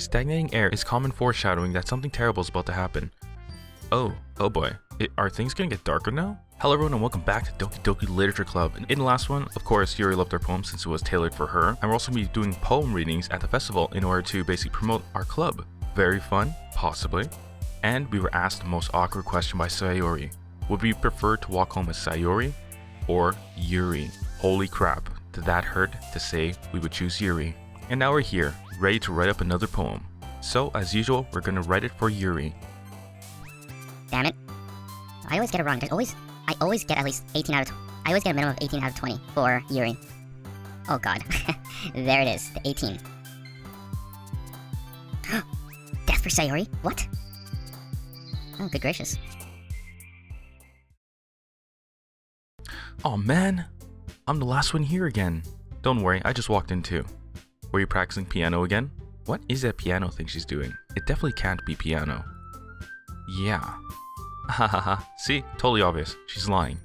Stagnating air is common foreshadowing that something terrible is about to happen. Oh boy. Are things gonna get darker now? Hello everyone and welcome back to Doki Doki Literature Club. And in the last one, of course, Yuri loved our poem since it was tailored for her. And we're also going to be doing poem readings at the festival in order to basically promote our club. Very fun, possibly. And we were asked the most awkward question by Sayori. Would we prefer to walk home with Sayori or Yuri? Holy crap, did that hurt to say we would choose Yuri. And now we're here, ready to write up another poem. So as usual, we're going to write it for Yuri. Damn it. I always get it wrong. I always get at least 18 out of I always get a minimum of 18 out of 20 for Yuri. Oh god. There it is, the 18. Death for Sayori? What? Oh, good gracious. Oh man, I'm the last one here again. Don't worry, I just walked in too. Were you practicing piano again? What is that piano thing she's doing? It definitely can't be piano. Yeah. Hahaha, see? Totally obvious. She's lying.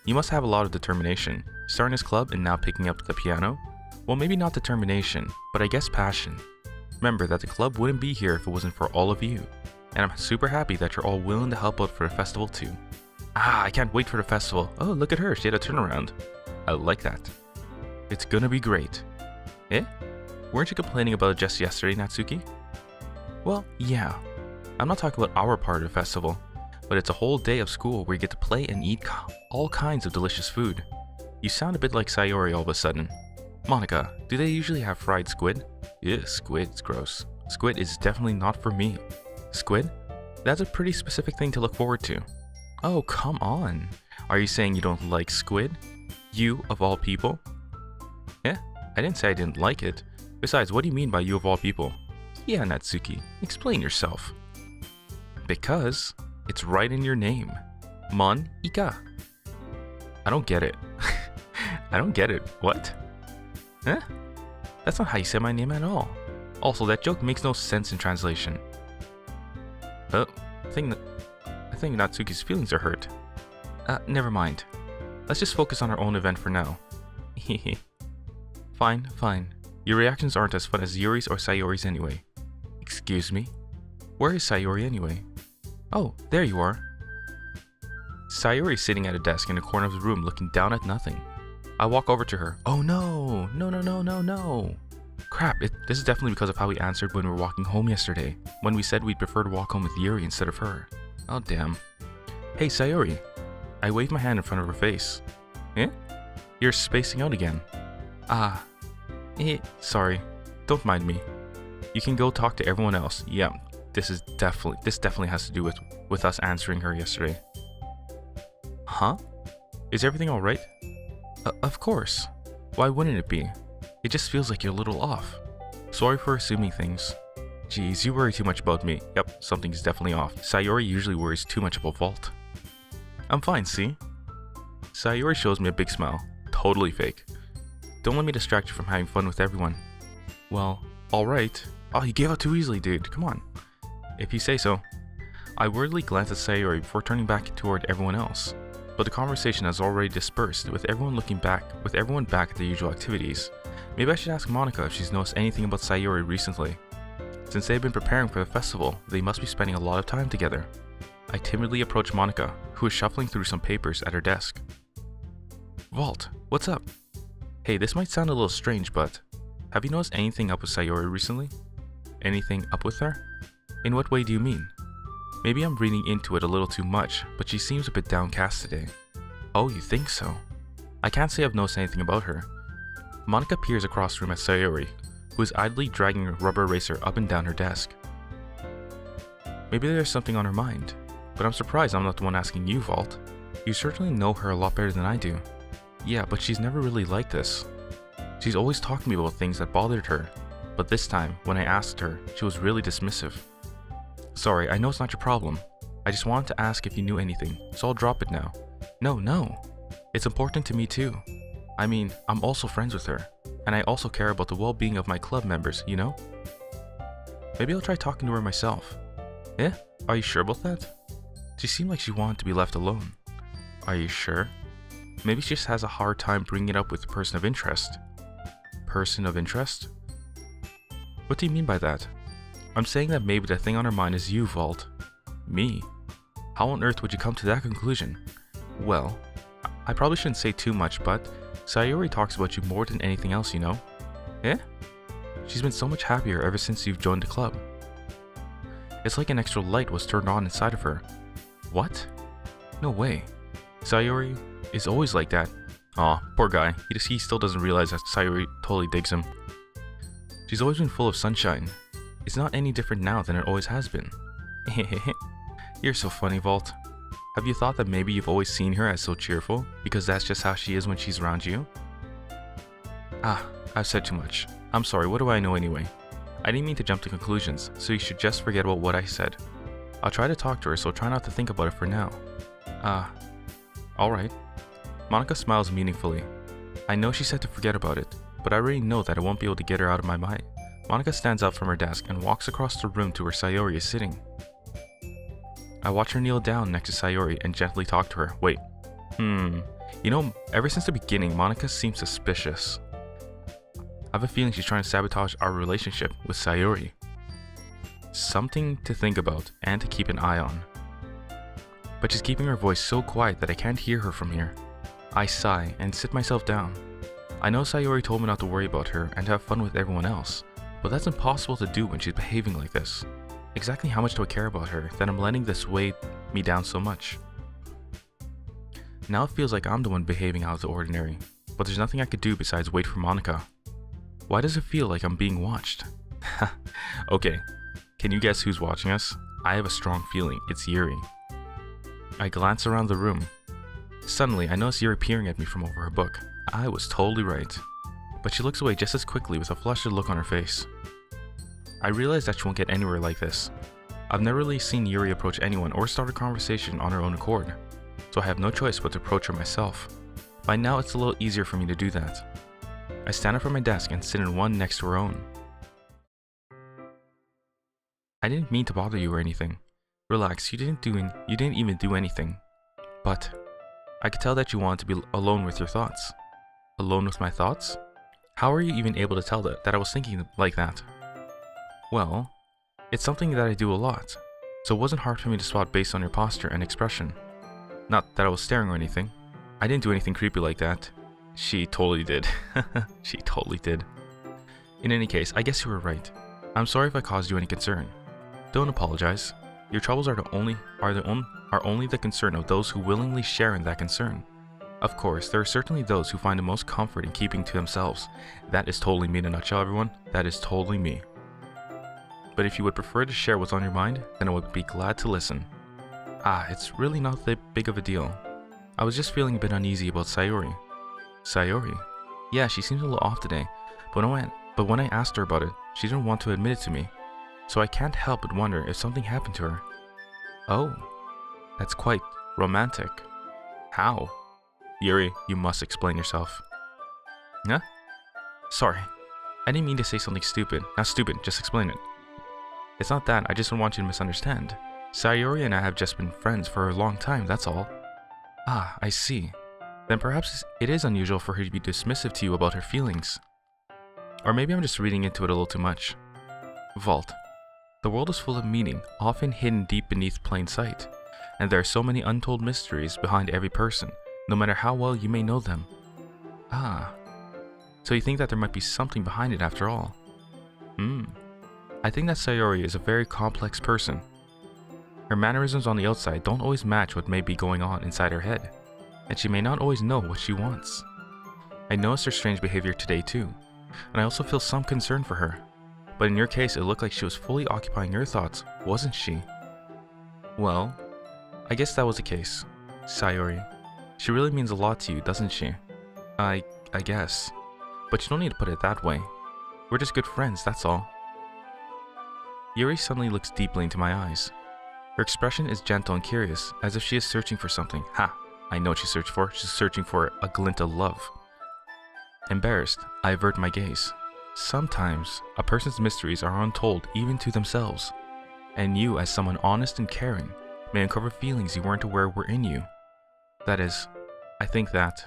You must have a lot of determination. Starting this club and now picking up the piano? Well, maybe not determination, but I guess passion. Remember that the club wouldn't be here if it wasn't for all of you. And I'm super happy that you're all willing to help out for the festival too. I can't wait for the festival. Oh, look at her, she had a turnaround. I like that. It's gonna be great. Eh? Weren't you complaining about it just yesterday, Natsuki? Well, yeah. I'm not talking about our part of the festival, but it's a whole day of school where you get to play and eat all kinds of delicious food. You sound a bit like Sayori all of a sudden. Monika, do they usually have fried squid? Ew, squid's gross. Squid is definitely not for me. Squid? That's a pretty specific thing to look forward to. Oh, come on. Are you saying you don't like squid? You, of all people? Yeah, I didn't say I didn't like it. Besides, what do you mean by you of all people? Yeah, Natsuki, explain yourself. Because it's right in your name. Monika. I don't get it. I don't get it. What? Huh? That's not how you say my name at all. Also, that joke makes no sense in translation. Oh, I think Natsuki's feelings are hurt. Never mind. Let's just focus on our own event for now. Hehe. Fine. Your reactions aren't as fun as Yuri's or Sayori's anyway. Excuse me? Where is Sayori anyway? Oh, there you are. Sayori is sitting at a desk in a corner of the room looking down at nothing. I walk over to her. Oh no! No. Crap, this is definitely because of how we answered when we were walking home yesterday, when we said we'd prefer to walk home with Yuri instead of her. Oh damn. Hey Sayori. I waved my hand in front of her face. Eh? You're spacing out again. Sorry. Don't mind me. You can go talk to everyone else. Yeah, this definitely has to do with us answering her yesterday. Huh? Is everything alright? Of course. Why wouldn't it be? It just feels like you're a little off. Sorry for assuming things. Jeez, you worry too much about me. Yep, something's definitely off. Sayori usually worries too much about Vault. I'm fine, see? Sayori shows me a big smile. Totally fake. Don't let me distract you from having fun with everyone. Well, alright. Oh, you gave up too easily, dude. Come on. If you say so. I worriedly glanced at Sayori before turning back toward everyone else. But the conversation has already dispersed, with everyone back at their usual activities. Maybe I should ask Monika if she's noticed anything about Sayori recently. Since they've been preparing for the festival, they must be spending a lot of time together. I timidly approach Monika, who is shuffling through some papers at her desk. Vault, what's up? Hey, this might sound a little strange, but have you noticed anything up with Sayori recently? Anything up with her? In what way do you mean? Maybe I'm reading into it a little too much, but she seems a bit downcast today. Oh, you think so? I can't say I've noticed anything about her. Monika peers across the room at Sayori, who is idly dragging a rubber eraser up and down her desk. Maybe there's something on her mind, but I'm surprised I'm not the one asking you, Vault. You certainly know her a lot better than I do. Yeah, but she's never really like this. She's always talking to me about things that bothered her, but this time, when I asked her, she was really dismissive. Sorry, I know it's not your problem. I just wanted to ask if you knew anything, so I'll drop it now. No. It's important to me too. I mean, I'm also friends with her, and I also care about the well-being of my club members, you know? Maybe I'll try talking to her myself. Eh? Are you sure about that? She seemed like she wanted to be left alone. Are you sure? Maybe she just has a hard time bringing it up with a person of interest. Person of interest? What do you mean by that? I'm saying that maybe the thing on her mind is you, Vault. Me? How on earth would you come to that conclusion? Well, I probably shouldn't say too much, but Sayori talks about you more than anything else, you know? Eh? She's been so much happier ever since you've joined the club. It's like an extra light was turned on inside of her. What? No way. Sayori is always like that. Aw, poor guy. He still doesn't realize that Sayori totally digs him. She's always been full of sunshine. It's not any different now than it always has been. You're so funny, Vault. Have you thought that maybe you've always seen her as so cheerful, because that's just how she is when she's around you? Ah, I've said too much. I'm sorry, what do I know anyway? I didn't mean to jump to conclusions, so you should just forget about what I said. I'll try to talk to her, so try not to think about it for now. Alright. Monika smiles meaningfully. I know she said to forget about it, but I already know that I won't be able to get her out of my mind. Monika stands up from her desk and walks across the room to where Sayori is sitting. I watch her kneel down next to Sayori and gently talk to her. Wait. You know, ever since the beginning, Monika seems suspicious. I have a feeling she's trying to sabotage our relationship with Sayori. Something to think about and to keep an eye on. But she's keeping her voice so quiet that I can't hear her from here. I sigh and sit myself down. I know Sayori told me not to worry about her and to have fun with everyone else, but that's impossible to do when she's behaving like this. Exactly how much do I care about her that I'm letting this weigh me down so much? Now it feels like I'm the one behaving out of the ordinary, but there's nothing I could do besides wait for Monika. Why does it feel like I'm being watched? Okay, can you guess who's watching us? I have a strong feeling it's Yuri. I glance around the room. Suddenly, I notice Yuri peering at me from over her book. I was totally right. But she looks away just as quickly with a flustered look on her face. I realize that she won't get anywhere like this. I've never really seen Yuri approach anyone or start a conversation on her own accord, so I have no choice but to approach her myself. By now, it's a little easier for me to do that. I stand up from my desk and sit in one next to her own. I didn't mean to bother you or anything. Relax, you didn't even do anything. But I could tell that you wanted to be alone with your thoughts. Alone with my thoughts? How are you even able to tell that I was thinking like that? Well, it's something that I do a lot, so it wasn't hard for me to spot based on your posture and expression. Not that I was staring or anything. I didn't do anything creepy like that. She totally did. She totally did. In any case, I guess you were right. I'm sorry if I caused you any concern. Don't apologize. Your troubles are only the concern of those who willingly share in that concern. Of course, there are certainly those who find the most comfort in keeping to themselves. That is totally me in a nutshell, everyone. That is totally me. But if you would prefer to share what's on your mind, then I would be glad to listen. It's really not that big of a deal. I was just feeling a bit uneasy about Sayori. Sayori? Yeah, she seems a little off today, but when I asked her about it, she didn't want to admit it to me. So I can't help but wonder if something happened to her. Oh, that's quite romantic. How? Yuri, you must explain yourself. Huh? Sorry, I didn't mean to say something stupid. Not stupid, just explain it. It's not that, I just don't want you to misunderstand. Sayori and I have just been friends for a long time, that's all. I see. Then perhaps it is unusual for her to be dismissive to you about her feelings. Or maybe I'm just reading into it a little too much. Vault. The world is full of meaning, often hidden deep beneath plain sight, and there are so many untold mysteries behind every person, no matter how well you may know them. So you think that there might be something behind it after all? I think that Sayori is a very complex person. Her mannerisms on the outside don't always match what may be going on inside her head, and she may not always know what she wants. I noticed her strange behavior today too, and I also feel some concern for her. But in your case, it looked like she was fully occupying your thoughts, wasn't she? Well, I guess that was the case. Sayori. She really means a lot to you, doesn't she? I guess. But you don't need to put it that way. We're just good friends, that's all. Yuri suddenly looks deeply into my eyes. Her expression is gentle and curious, as if she is searching for something. I know what she's searching for. She's searching for a glint of love. Embarrassed, I avert my gaze. Sometimes, a person's mysteries are untold even to themselves, and you, as someone honest and caring, may uncover feelings you weren't aware were in you. That is, I think that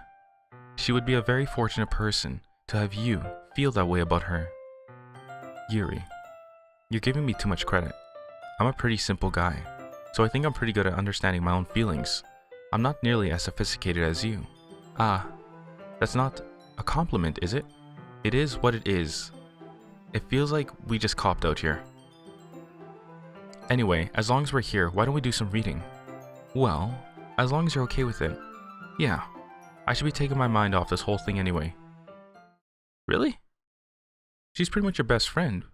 she would be a very fortunate person to have you feel that way about her. Yuri. You're giving me too much credit. I'm a pretty simple guy, so I think I'm pretty good at understanding my own feelings. I'm not nearly as sophisticated as you. Ah, that's not a compliment, is it? It is what it is. It feels like we just copped out here. Anyway, as long as we're here, why don't we do some reading? Well, as long as you're okay with it. Yeah, I should be taking my mind off this whole thing anyway. Really? She's pretty much your best friend.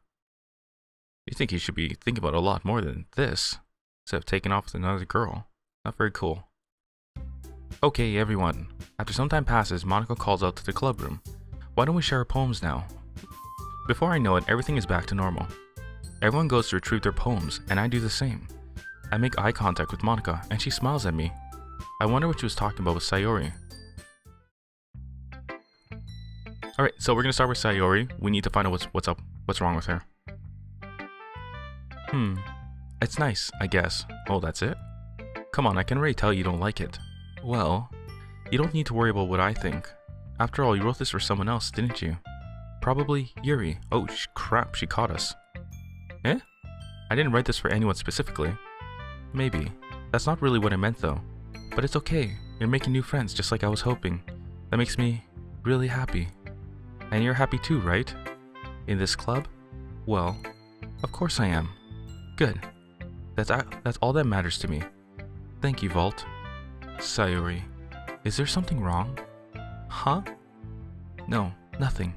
You think you should be thinking about a lot more than this, instead of taking off with another girl. Not very cool. Okay, everyone. After some time passes, Monika calls out to the club room. Why don't we share our poems now? Before I know it, everything is back to normal. Everyone goes to retrieve their poems, and I do the same. I make eye contact with Monika, and she smiles at me. I wonder what she was talking about with Sayori. Alright, so we're gonna start with Sayori. We need to find out what's wrong with her. It's nice, I guess. Oh, that's it? Come on, I can already tell you don't like it. Well, you don't need to worry about what I think. After all, you wrote this for someone else, didn't you? Probably Yuri. Oh, crap, she caught us. Eh? I didn't write this for anyone specifically. Maybe. That's not really what I meant though. But it's okay. You're making new friends just like I was hoping. That makes me really happy. And you're happy too, right? In this club? Well, of course I am. Good. That's all that matters to me. Thank you, Vault. Sayori, is there something wrong? Huh? No, nothing.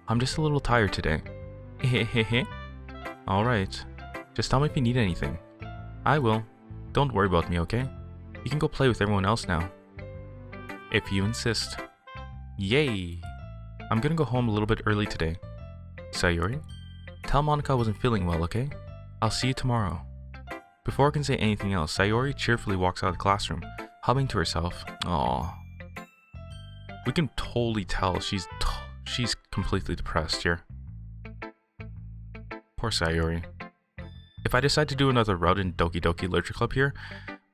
I'm just a little tired today. Hehehe. Alright. Just tell me if you need anything. I will. Don't worry about me, okay? You can go play with everyone else now. If you insist. Yay! I'm gonna go home a little bit early today. Sayori, tell Monika I wasn't feeling well, okay? I'll see you tomorrow. Before I can say anything else, Sayori cheerfully walks out of the classroom, humming to herself. Aww. We can totally tell she's completely depressed here. Poor Sayori. If I decide to do another route in Doki Doki Literature Club here,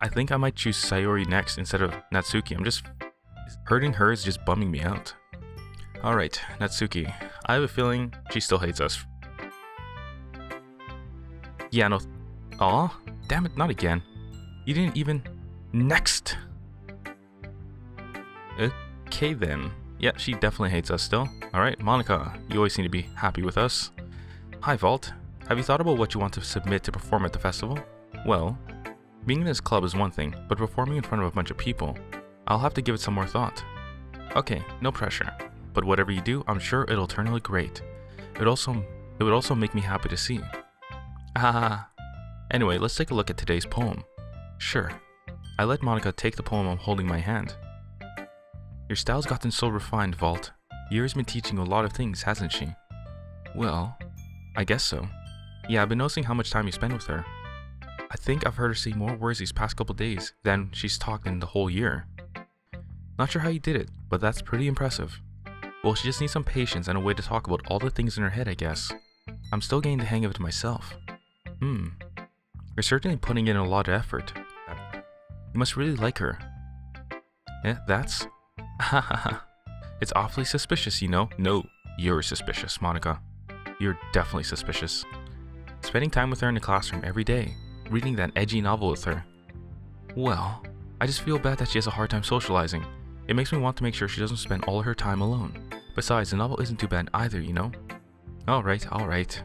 I think I might choose Sayori next instead of Natsuki. Hurting her is just bumming me out. Alright, Natsuki. I have a feeling she still hates us. Yeah, no. Aw, damn it, not again. You didn't even. Next! Okay then. Yeah, she definitely hates us still. Alright, Monika, you always seem to be happy with us. Hi, Vault. Have you thought about what you want to submit to perform at the festival? Well, being in this club is one thing, but performing in front of a bunch of people, I'll have to give it some more thought. Okay, no pressure. But whatever you do, I'm sure it'll turn out great. It would also make me happy to see. Ah. Anyway, let's take a look at today's poem. Sure. I let Monika take the poem I'm holding in my hand. Your style's gotten so refined, Vault. Yuri's been teaching you a lot of things, hasn't she? Well, I guess so. Yeah, I've been noticing how much time you spend with her. I think I've heard her say more words these past couple days than she's talked in the whole year. Not sure how you did it, but that's pretty impressive. Well, she just needs some patience and a way to talk about all the things in her head, I guess. I'm still getting the hang of it myself. You're certainly putting in a lot of effort. You must really like her. That's... It's awfully suspicious, you know? No, you're suspicious, Monika. You're definitely suspicious. Spending time with her in the classroom every day, reading that edgy novel with her. Well, I just feel bad that she has a hard time socializing. It makes me want to make sure she doesn't spend all her time alone. Besides, the novel isn't too bad either, you know? Alright.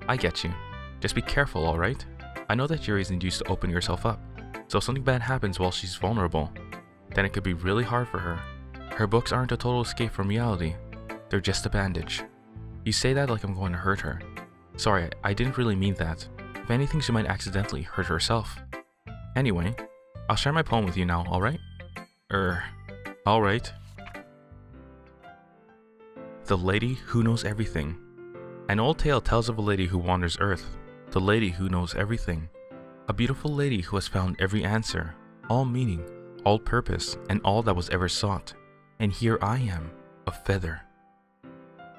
I get you. Just be careful, alright? I know that Yuri isn't used to opening herself up, so if something bad happens while she's vulnerable, then it could be really hard for her. Her books aren't a total escape from reality. They're just a bandage. You say that like I'm going to hurt her. Sorry, I didn't really mean that. If anything, she might accidentally hurt herself. Anyway, I'll share my poem with you now, alright? Alright. The Lady Who Knows Everything. An old tale tells of a lady who wanders Earth. The lady who knows everything. A beautiful lady who has found every answer, all meaning, all purpose, and all that was ever sought. And here I am, a feather.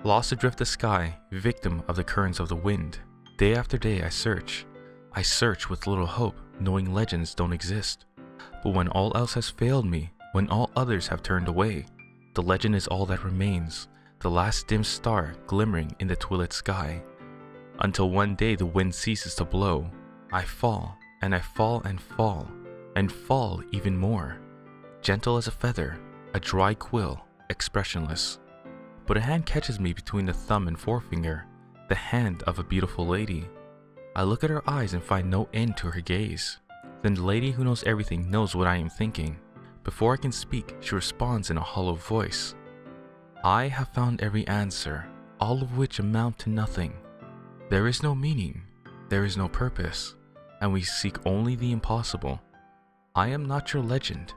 Lost adrift the sky, victim of the currents of the wind. Day after day I search. I search with little hope, knowing legends don't exist. But when all else has failed me, when all others have turned away, the legend is all that remains, the last dim star glimmering in the twilit sky. until one day the wind ceases to blow. I fall, and I fall and fall, and fall even more. Gentle as a feather, a dry quill, expressionless. But a hand catches me between the thumb and forefinger, the hand of a beautiful lady. I look at her eyes and find no end to her gaze. Then the lady who knows everything knows what I am thinking. Before I can speak, she responds in a hollow voice. I have found every answer, all of which amount to nothing. There is no meaning, there is no purpose, and we seek only the impossible. I am not your legend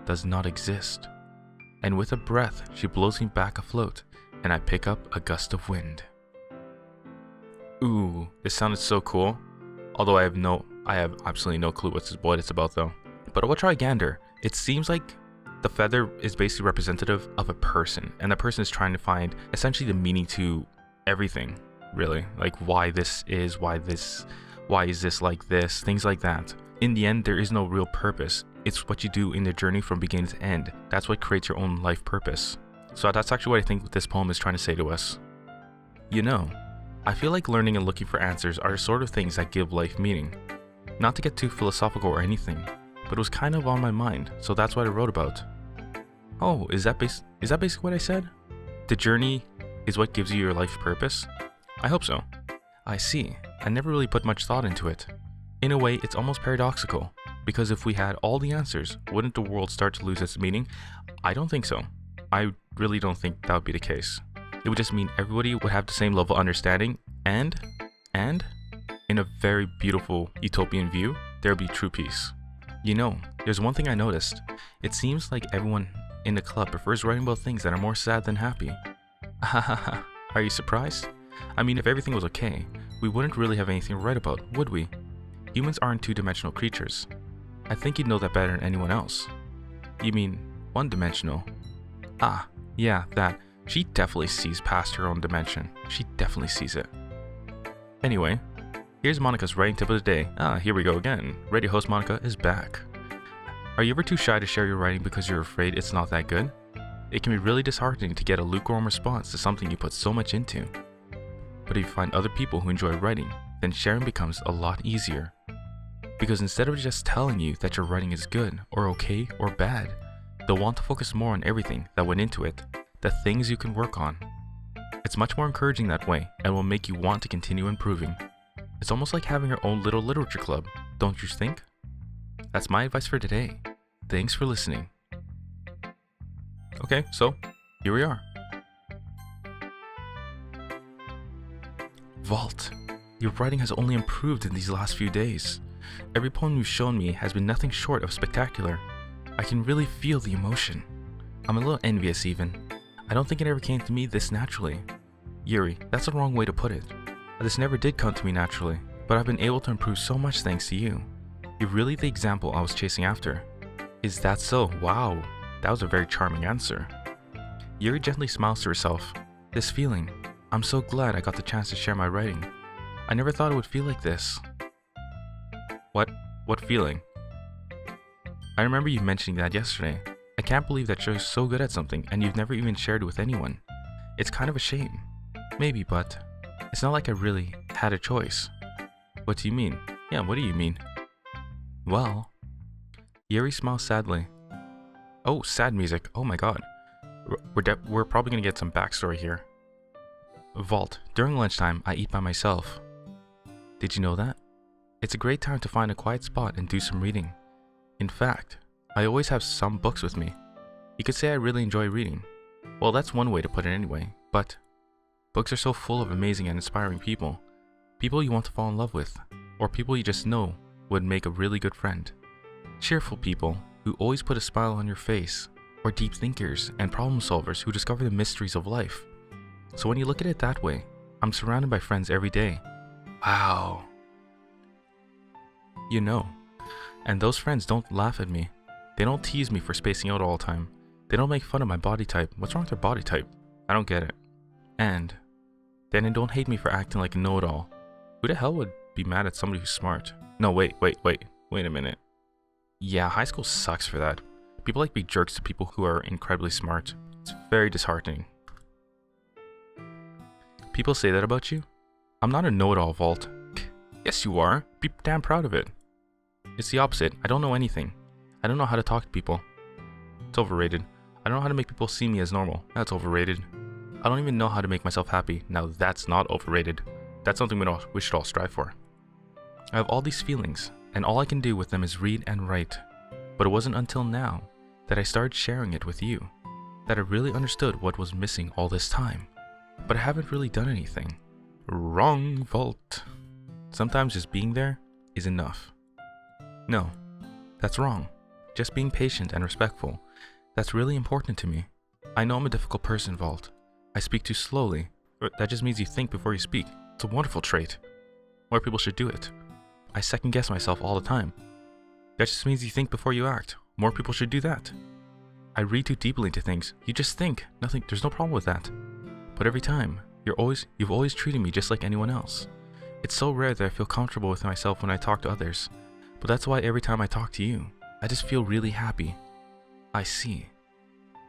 does not exist. And with a breath, she blows me back afloat, and I pick up a gust of wind. Ooh, this sounded so cool. Although I have absolutely no clue what it's about though. But I will try a gander. It seems like the feather is basically representative of a person, and the person is trying to find essentially the meaning to everything, really. Like why is this like this, things like that. In the end, there is no real purpose. It's what you do in the journey from beginning to end. That's what creates your own life purpose. So that's actually what I think this poem is trying to say to us. You know, I feel like learning and looking for answers are the sort of things that give life meaning. Not to get too philosophical or anything, but it was kind of on my mind, so that's what I wrote about. Oh, is that basically what I said? The journey is what gives you your life purpose? I hope so. I see. I never really put much thought into it. In a way, it's almost paradoxical, because if we had all the answers, wouldn't the world start to lose its meaning? I don't think so. I really don't think that would be the case. It would just mean everybody would have the same level of understanding, and in a very beautiful utopian view, there would be true peace. You know, there's one thing I noticed. It seems like everyone in the club prefers writing about things that are more sad than happy. Are you surprised? I mean, if everything was okay, we wouldn't really have anything to write about, would we? Humans aren't two-dimensional creatures. I think you'd know that better than anyone else. You mean one-dimensional? Ah, yeah, that. She definitely sees past her own dimension. She definitely sees it. Anyway, here's Monika's writing tip of the day. Here we go again. Radio host Monika is back. Are you ever too shy to share your writing because you're afraid it's not that good? It can be really disheartening to get a lukewarm response to something you put so much into. But if you find other people who enjoy writing, then sharing becomes a lot easier. Because instead of just telling you that your writing is good, or okay, or bad, they'll want to focus more on everything that went into it, the things you can work on. It's much more encouraging that way, and will make you want to continue improving. It's almost like having your own little literature club, don't you think? That's my advice for today. Thanks for listening. Okay, so here we are. Vault. Your writing has only improved in these last few days. Every poem you've shown me has been nothing short of spectacular. I can really feel the emotion. I'm a little envious even. I don't think it ever came to me this naturally. Yuri, that's the wrong way to put it. This never did come to me naturally, but I've been able to improve so much thanks to you. You're really the example I was chasing after. Is that so? Wow, that was a very charming answer. Yuri gently smiles to herself. This feeling, I'm so glad I got the chance to share my writing. I never thought it would feel like this. What feeling? I remember you mentioning that yesterday. I can't believe that you're so good at something and you've never even shared it with anyone. It's kind of a shame. Maybe, but it's not like I really had a choice. What do you mean? Yeah, what do you mean? Well, Yuri smiles sadly. Oh, sad music. Oh my god. We're probably gonna get some backstory here. Vault. During lunchtime, I eat by myself. Did you know that? It's a great time to find a quiet spot and do some reading. In fact, I always have some books with me. You could say I really enjoy reading. Well, that's one way to put it anyway, but books are so full of amazing and inspiring people. People you want to fall in love with, or people you just know would make a really good friend. Cheerful people who always put a smile on your face, or deep thinkers and problem solvers who discover the mysteries of life. So when you look at it that way, I'm surrounded by friends every day. Wow. You know, and those friends don't laugh at me. They don't tease me for spacing out all the time. They don't make fun of my body type. What's wrong with their body type? I don't get it. And then they don't hate me for acting like a know-it-all. Who the hell would be mad at somebody who's smart? No, wait a minute. Yeah, high school sucks for that. People like to be jerks to people who are incredibly smart. It's very disheartening. People say that about you? I'm not a know-it-all, Vault. Yes, you are. Be damn proud of it. It's the opposite. I don't know anything. I don't know how to talk to people. It's overrated. I don't know how to make people see me as normal. That's overrated. I don't even know how to make myself happy. Now that's not overrated. That's something we should all strive for. I have all these feelings, and all I can do with them is read and write. But it wasn't until now that I started sharing it with you that I really understood what was missing all this time. But I haven't really done anything. Wrong, Vault. Sometimes just being there is enough. No, that's wrong. Just being patient and respectful. That's really important to me. I know I'm a difficult person, Vault. I speak too slowly. That just means you think before you speak. It's a wonderful trait. More people should do it. I second guess myself all the time. That just means you think before you act. More people should do that. I read too deeply into things. You just think. Nothing. There's no problem with that. But every time, you've always treated me just like anyone else. It's so rare that I feel comfortable with myself when I talk to others. But that's why every time I talk to you, I just feel really happy. I see.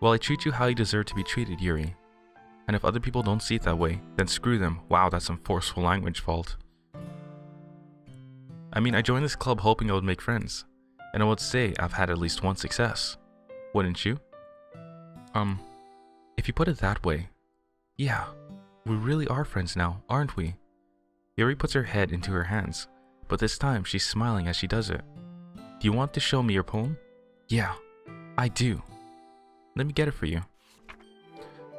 Well, I treat you how you deserve to be treated, Yuri. And if other people don't see it that way, then screw them. Wow, that's some forceful language, Vault. I mean, I joined this club hoping I would make friends. And I would say I've had at least one success. Wouldn't you? If you put it that way, yeah, we really are friends now, aren't we? Yuri puts her head into her hands, but this time she's smiling as she does it. Do you want to show me your poem? Yeah, I do. Let me get it for you.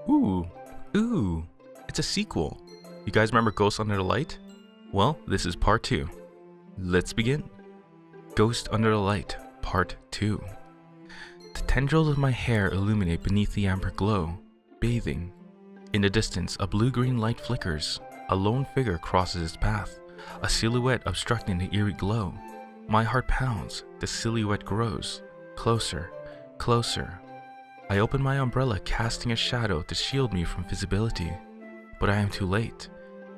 Ooh, it's a sequel. You guys remember Ghost Under the Light? Well, this is part 2. Let's begin. Ghost Under the Light, part 2. The tendrils of my hair illuminate beneath the amber glow, bathing. In the distance, a blue-green light flickers. A lone figure crosses its path, a silhouette obstructing the eerie glow. My heart pounds, the silhouette grows. Closer, closer. I open my umbrella, casting a shadow to shield me from visibility. But I am too late.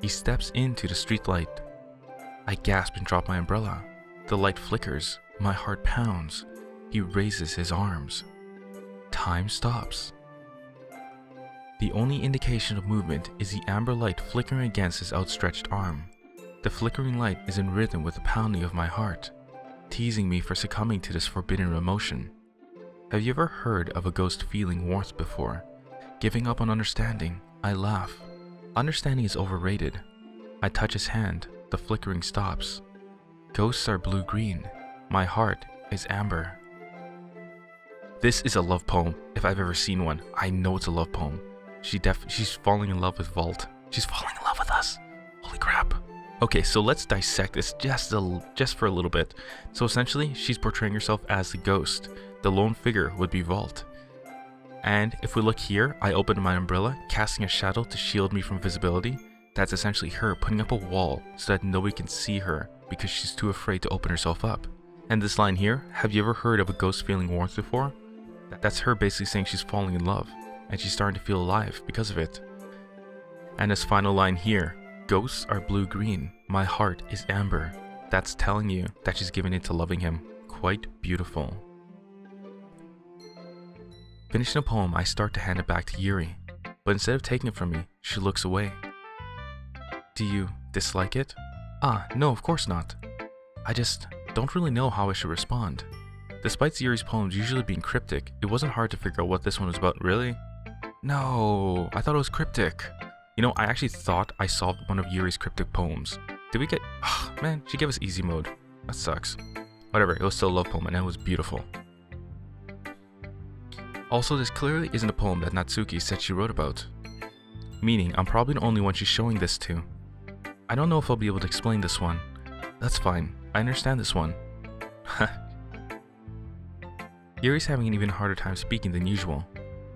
He steps into the streetlight. I gasp and drop my umbrella. The light flickers, my heart pounds. He raises his arms. Time stops. The only indication of movement is the amber light flickering against his outstretched arm. The flickering light is in rhythm with the pounding of my heart, teasing me for succumbing to this forbidden emotion. Have you ever heard of a ghost feeling warmth before? Giving up on understanding, I laugh. Understanding is overrated. I touch his hand, the flickering stops. Ghosts are blue-green. My heart is amber. This is a love poem, if I've ever seen one. I know it's a love poem. She's falling in love with Vault. She's falling in love with us. Holy crap. Okay, so let's dissect this just for a little bit. So essentially, she's portraying herself as the ghost. The lone figure would be Vault. And if we look here, I opened my umbrella, casting a shadow to shield me from visibility. That's essentially her putting up a wall so that nobody can see her because she's too afraid to open herself up. And this line here, have you ever heard of a ghost feeling warmth before? That's her basically saying she's falling in love, and she's starting to feel alive because of it. And this final line here, ghosts are blue-green, my heart is amber. That's telling you that she's given into loving him. Quite beautiful. Finishing a poem, I start to hand it back to Yuri, but instead of taking it from me, she looks away. Do you dislike it? No, of course not. I just don't really know how I should respond. Despite Yuri's poems usually being cryptic, it wasn't hard to figure out what this one was about, really. No, I thought it was cryptic. You know, I actually thought I solved one of Yuri's cryptic poems. Did we get... man, she gave us easy mode. That sucks. Whatever, it was still a love poem and it was beautiful. Also, this clearly isn't a poem that Natsuki said she wrote about. Meaning, I'm probably the only one she's showing this to. I don't know if I'll be able to explain this one. That's fine, I understand this one. Yuri's having an even harder time speaking than usual.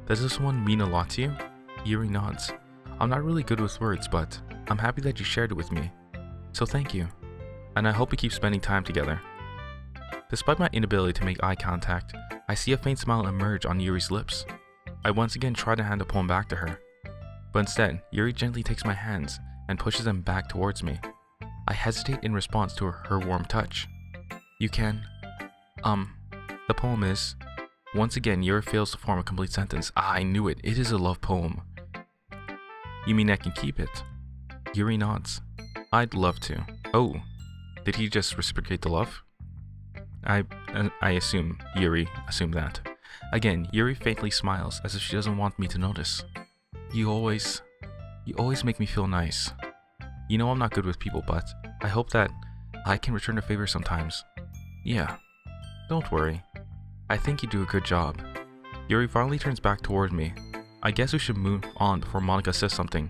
Does this one mean a lot to you? Yuri nods. I'm not really good with words, but I'm happy that you shared it with me. So thank you. And I hope we keep spending time together. Despite my inability to make eye contact, I see a faint smile emerge on Yuri's lips. I once again try to hand the poem back to her. But instead, Yuri gently takes my hands and pushes them back towards me. I hesitate in response to her warm touch. You can... The poem is... Once again, Yuri fails to form a complete sentence. I knew it. It is a love poem. You mean I can keep it? Yuri nods. I'd love to. Oh, did he just reciprocate the love? I assume Yuri assumed that. Again, Yuri faintly smiles as if she doesn't want me to notice. You always make me feel nice. You know I'm not good with people, but I hope that I can return a favor sometimes. Yeah, don't worry. I think you do a good job. Yuri finally turns back toward me. I guess we should move on before Monika says something,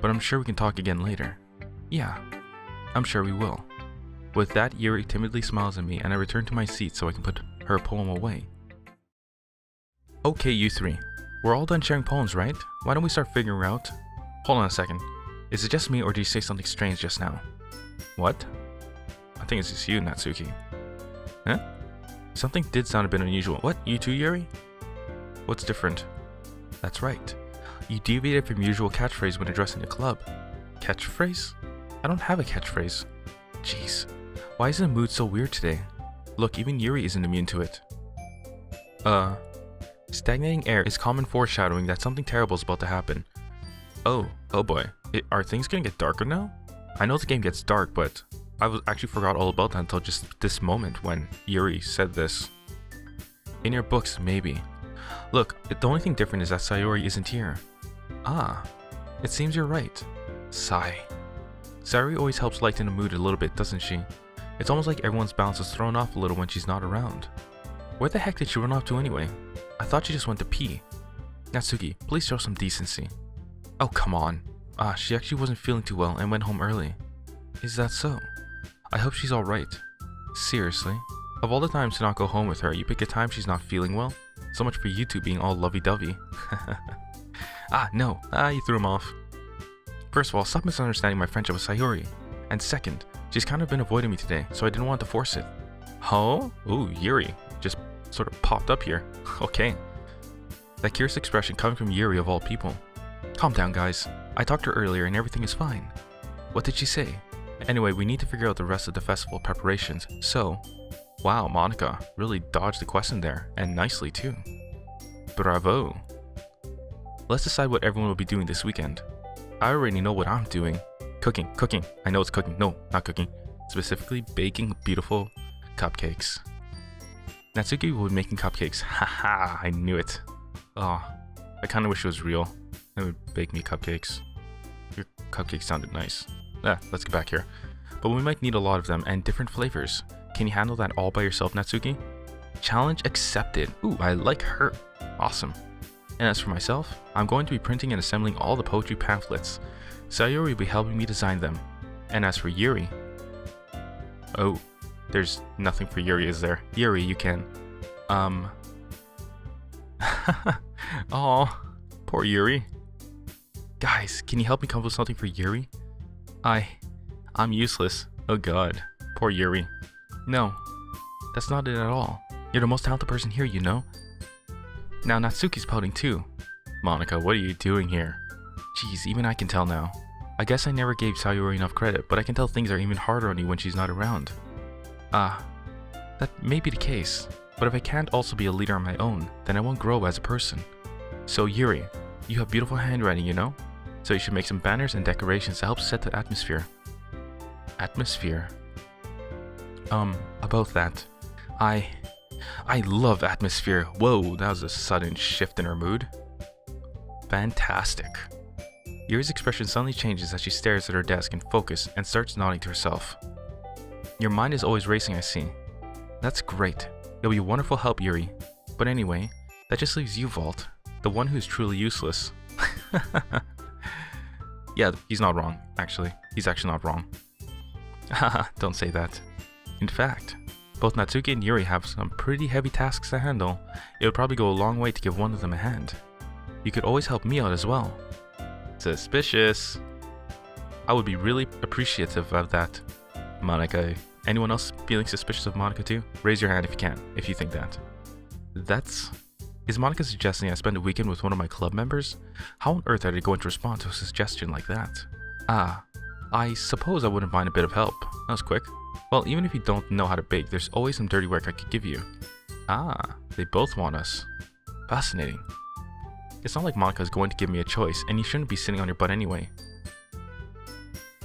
but I'm sure we can talk again later. Yeah, I'm sure we will. With that, Yuri timidly smiles at me and I return to my seat so I can put her poem away. Okay, you three. We're all done sharing poems, right? Why don't we start figuring out... Hold on a second. Is it just me or did you say something strange just now? What? I think it's just you, Natsuki. Huh? Something did sound a bit unusual. What? You too, Yuri? What's different? That's right. You deviated from your usual catchphrase when addressing the club. Catchphrase? I don't have a catchphrase. Jeez. Why is the mood so weird today? Look, even Yuri isn't immune to it. Stagnating air is common foreshadowing that something terrible is about to happen. Oh boy. Are things gonna get darker now? I know the game gets dark, but I actually forgot all about that until just this moment when Yuri said this. In your books, maybe. Look, the only thing different is that Sayori isn't here. Ah, it seems you're right. Sigh. Sayori always helps lighten the mood a little bit, doesn't she? It's almost like everyone's balance is thrown off a little when she's not around. Where the heck did she run off to anyway? I thought she just went to pee. Natsuki, please show some decency. Oh, come on. She actually wasn't feeling too well and went home early. Is that so? I hope she's alright. Seriously? Of all the times to not go home with her, you pick a time she's not feeling well? So much for you two being all lovey-dovey. No. You threw him off. First of all, stop misunderstanding my friendship with Sayori. And second, she's kind of been avoiding me today, so I didn't want to force it. Huh? Ooh, Yuri. Just sort of popped up here. Okay. That curious expression coming from Yuri of all people. Calm down, guys. I talked to her earlier and everything is fine. What did she say? Anyway, we need to figure out the rest of the festival preparations, so... Wow, Monika really dodged the question there, and nicely too. Bravo. Let's decide what everyone will be doing this weekend. I already know what I'm doing. Cooking. I know it's cooking. No, not cooking. Specifically, baking beautiful cupcakes. Natsuki will be making cupcakes. Haha, I knew it. Oh, I kind of wish it was real. They would bake me cupcakes. Your cupcakes sounded nice. Let's get back here. But we might need a lot of them and different flavors. Can you handle that all by yourself, Natsuki? Challenge accepted. Ooh, I like her. Awesome. And as for myself, I'm going to be printing and assembling all the poetry pamphlets. Sayori will be helping me design them. And as for Yuri... Oh, there's nothing for Yuri, is there? Yuri, you can... Aw, poor Yuri. Guys, can you help me come up with something for Yuri? I'm useless. Oh god, poor Yuri. No, that's not it at all. You're the most talented person here, you know? Now Natsuki's pouting too. Monika, what are you doing here? Jeez, even I can tell now. I guess I never gave Sayori enough credit, but I can tell things are even harder on you when she's not around. That may be the case, but if I can't also be a leader on my own, then I won't grow as a person. So Yuri, you have beautiful handwriting, you know? So you should make some banners and decorations to help set the atmosphere. Atmosphere? About that. I love atmosphere. Whoa, that was a sudden shift in her mood. Fantastic. Yuri's expression suddenly changes as she stares at her desk in focus and starts nodding to herself. Your mind is always racing, I see. That's great. It'll be a wonderful help, Yuri. But anyway, that just leaves you, Vault. The one who's truly useless. Yeah, he's not wrong, actually. He's actually not wrong. Haha, don't say that. In fact, both Natsuki and Yuri have some pretty heavy tasks to handle. It would probably go a long way to give one of them a hand. You could always help me out as well. Suspicious. I would be really appreciative of that. Monika, anyone else feeling suspicious of Monika too? Raise your hand if you can, if you think that. Is Monika suggesting I spend a weekend with one of my club members? How on earth are they going to respond to a suggestion like that? I suppose I wouldn't mind a bit of help. That was quick. Well, even if you don't know how to bake, there's always some dirty work I could give you. They both want us. Fascinating. It's not like Monika's going to give me a choice, and you shouldn't be sitting on your butt anyway.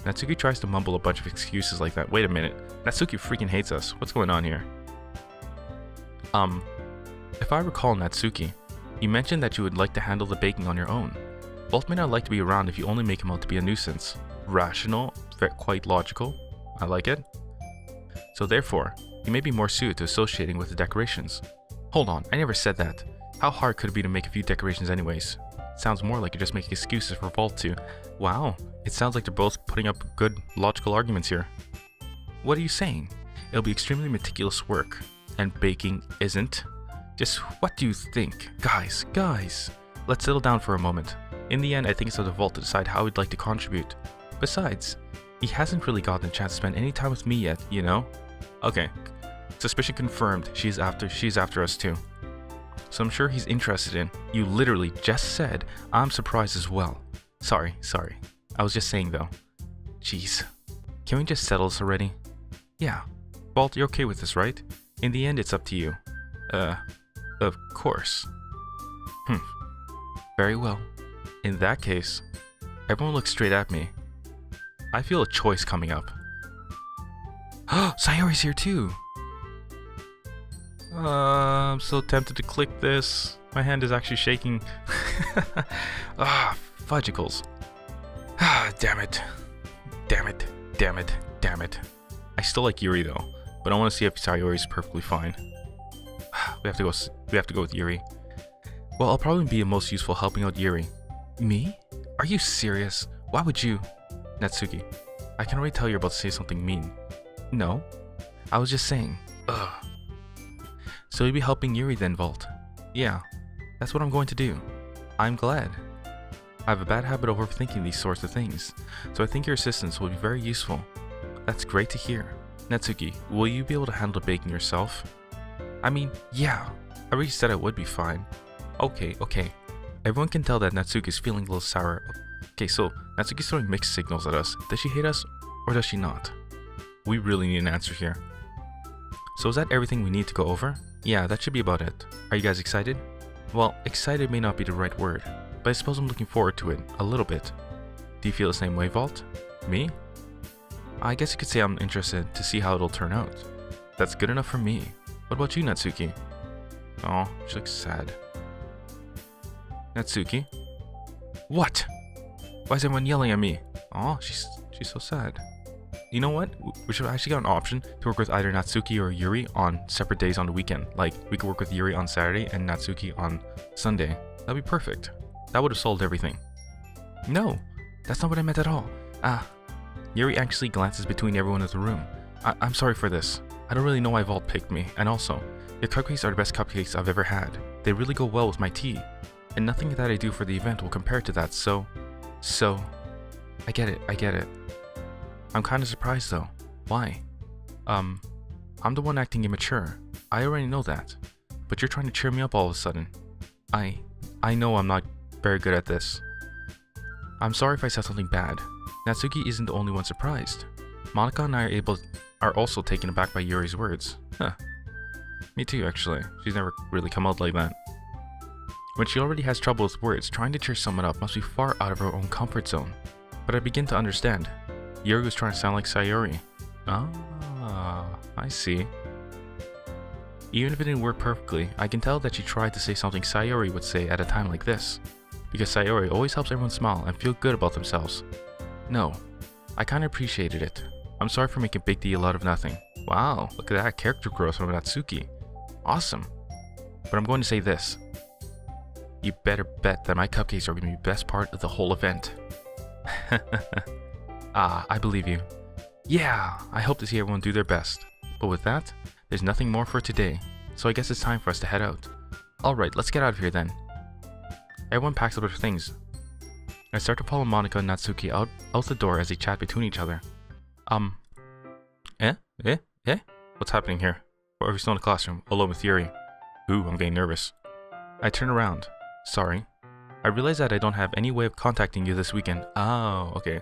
Natsuki tries to mumble a bunch of excuses like that. Wait a minute. Natsuki freaking hates us. What's going on here? If I recall, Natsuki, you mentioned that you would like to handle the baking on your own. Both may not like to be around if you only make him out to be a nuisance. Rational, quite logical. I like it. So therefore, you may be more suited to associating with the decorations. Hold on, I never said that. How hard could it be to make a few decorations anyways? Sounds more like you're just making excuses for Vault to. Wow, it sounds like they're both putting up good logical arguments here. What are you saying? It'll be extremely meticulous work, and baking isn't? Just what do you think? Guys, let's settle down for a moment. In the end, I think it's up to Vault to decide how he'd like to contribute. Besides, he hasn't really gotten a chance to spend any time with me yet, you know? Okay, suspicion confirmed. She's after us too. So I'm sure he's interested in. You literally just said, I'm surprised as well. Sorry. I was just saying though. Jeez. Can we just settle this already? Yeah. Vault, you're okay with this, right? In the end, it's up to you. Of course. Very well. In that case, everyone looks straight at me. I feel a choice coming up. Sayori's here too! I'm so tempted to click this. My hand is actually shaking. Fudgicles. Damn it. I still like Yuri though, but I want to see if Sayori's perfectly fine. We have to go with Yuri. Well, I'll probably be most useful helping out Yuri. Me? Are you serious? Why would you? Natsuki, I can already tell you're about to say something mean. No, I was just saying. So you'll be helping Yuri then, Vault? Yeah, that's what I'm going to do. I'm glad. I have a bad habit of overthinking these sorts of things, so I think your assistance will be very useful. That's great to hear. Natsuki, will you be able to handle the baking yourself? I mean, yeah, I already said I would be fine. Okay. Everyone can tell that Natsuki's feeling a little sour. Okay, so Natsuki's throwing mixed signals at us. Does she hate us, or does she not? We really need an answer here. So is that everything we need to go over? Yeah, that should be about it. Are you guys excited? Well, excited may not be the right word, but I suppose I'm looking forward to it, a little bit. Do you feel the same way, Vault? Me? I guess you could say I'm interested to see how it'll turn out. That's good enough for me. What about you, Natsuki? Oh, she looks sad. Natsuki? What? Why is everyone yelling at me? Oh, she's so sad. You know what? We should actually get an option to work with either Natsuki or Yuri on separate days on the weekend. Like, we could work with Yuri on Saturday and Natsuki on Sunday. That'd be perfect. That would have solved everything. No, that's not what I meant at all. Yuri actually glances between everyone in the room. I'm sorry for this. I don't really know why Vault picked me, and also, your cupcakes are the best cupcakes I've ever had. They really go well with my tea, and nothing that I do for the event will compare to that, so, I get it. I'm kinda surprised though. Why? I'm the one acting immature. I already know that, but you're trying to cheer me up all of a sudden. I know I'm not very good at this. I'm sorry if I said something bad. Natsuki isn't the only one surprised. Monika and I are also taken aback by Yuri's words. Me too, actually. She's never really come out like that. When she already has trouble with words, trying to cheer someone up must be far out of her own comfort zone. But I begin to understand. Yuri was trying to sound like Sayori. I see. Even if it didn't work perfectly, I can tell that she tried to say something Sayori would say at a time like this. Because Sayori always helps everyone smile and feel good about themselves. No, I kinda appreciated it. I'm sorry for making a big deal out of nothing. Wow, look at that character growth from Natsuki. Awesome. But I'm going to say this. You better bet that my cupcakes are going to be the best part of the whole event. I believe you. Yeah, I hope to see everyone do their best. But with that, there's nothing more for today, so I guess it's time for us to head out. Alright, let's get out of here then. Everyone packs up their things. I start to follow Monika and Natsuki out the door as they chat between each other. What's happening here? Or are we still in the classroom, alone with Yuri? Ooh, I'm getting nervous. I turn around. Sorry. I realize that I don't have any way of contacting you this weekend. Oh, okay.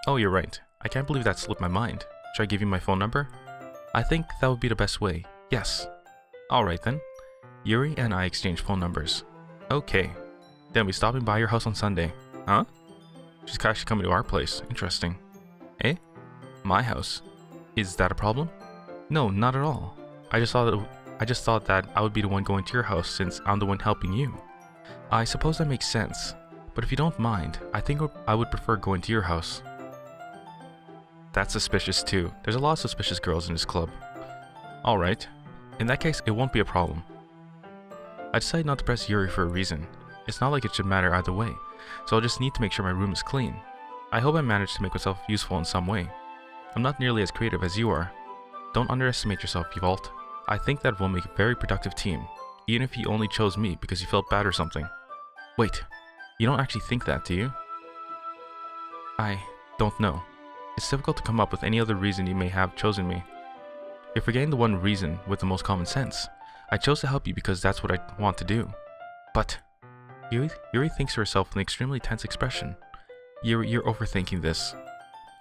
Oh, you're right. I can't believe that slipped my mind. Should I give you my phone number? I think that would be the best way. Yes. Alright then. Yuri and I exchange phone numbers. Okay. Then we stopping by your house on Sunday. Huh? She's actually coming to our place. Interesting. Eh? My house? Is that a problem? No, not at all. I just thought that I would be the one going to your house since I'm the one helping you. I suppose that makes sense. But if you don't mind, I think I would prefer going to your house. That's suspicious too. There's a lot of suspicious girls in this club. Alright. In that case, it won't be a problem. I decided not to press Yuri for a reason. It's not like it should matter either way, so I'll just need to make sure my room is clean. I hope I managed to make myself useful in some way. I'm not nearly as creative as you are. Don't underestimate yourself, Yvault. I think that we'll make a very productive team, even if you only chose me because you felt bad or something. Wait, you don't actually think that, do you? I don't know. It's difficult to come up with any other reason you may have chosen me. You're forgetting the one reason with the most common sense. I chose to help you because that's what I want to do. But Yuri thinks to herself with an extremely tense expression. You're overthinking this.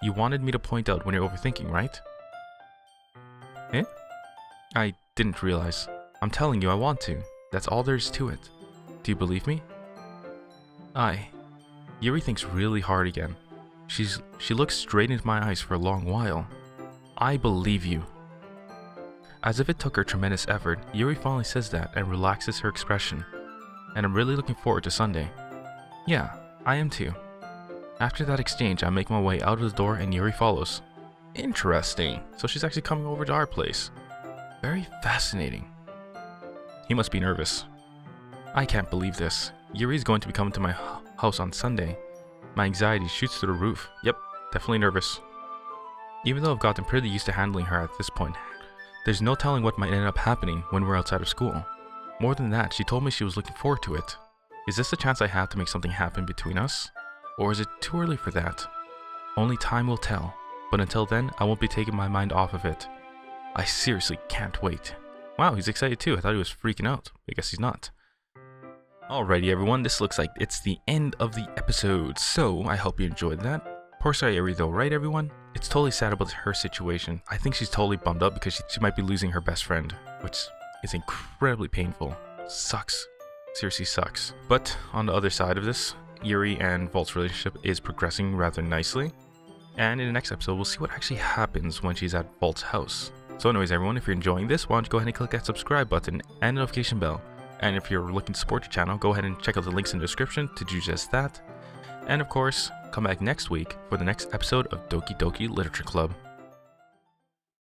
You wanted me to point out when you're overthinking, right? Eh? I didn't realize. I'm telling you I want to. That's all there is to it. Do you believe me? Yuri thinks really hard again. She looks straight into my eyes for a long while. I believe you. As if it took her tremendous effort, Yuri finally says that and relaxes her expression. And I'm really looking forward to Sunday. Yeah, I am too. After that exchange, I make my way out of the door and Yuri follows. Interesting. So she's actually coming over to our place. Very fascinating. He must be nervous. I can't believe this. Yuri's going to be coming to my house on Sunday. My anxiety shoots through the roof. Yep, definitely nervous. Even though I've gotten pretty used to handling her at this point, there's no telling what might end up happening when we're outside of school. More than that, she told me she was looking forward to it. Is this the chance I have to make something happen between us? Or is it too early for that? Only time will tell, but until then, I won't be taking my mind off of it. I seriously can't wait. Wow, he's excited too. I thought he was freaking out. I guess he's not. Alrighty everyone, this looks like it's the end of the episode, so I hope you enjoyed that. Poor Sayori though, right everyone? It's totally sad about her situation. I think she's totally bummed up because she might be losing her best friend, which is incredibly painful. Sucks. Seriously sucks. But on the other side of this, Yuri and Vault's relationship is progressing rather nicely. And in the next episode, we'll see what actually happens when she's at Vault's house. So anyways everyone, if you're enjoying this, why don't you go ahead and click that subscribe button and notification bell. And if you're looking to support the channel, go ahead and check out the links in the description to do just that. And of course, come back next week for the next episode of Doki Doki Literature Club.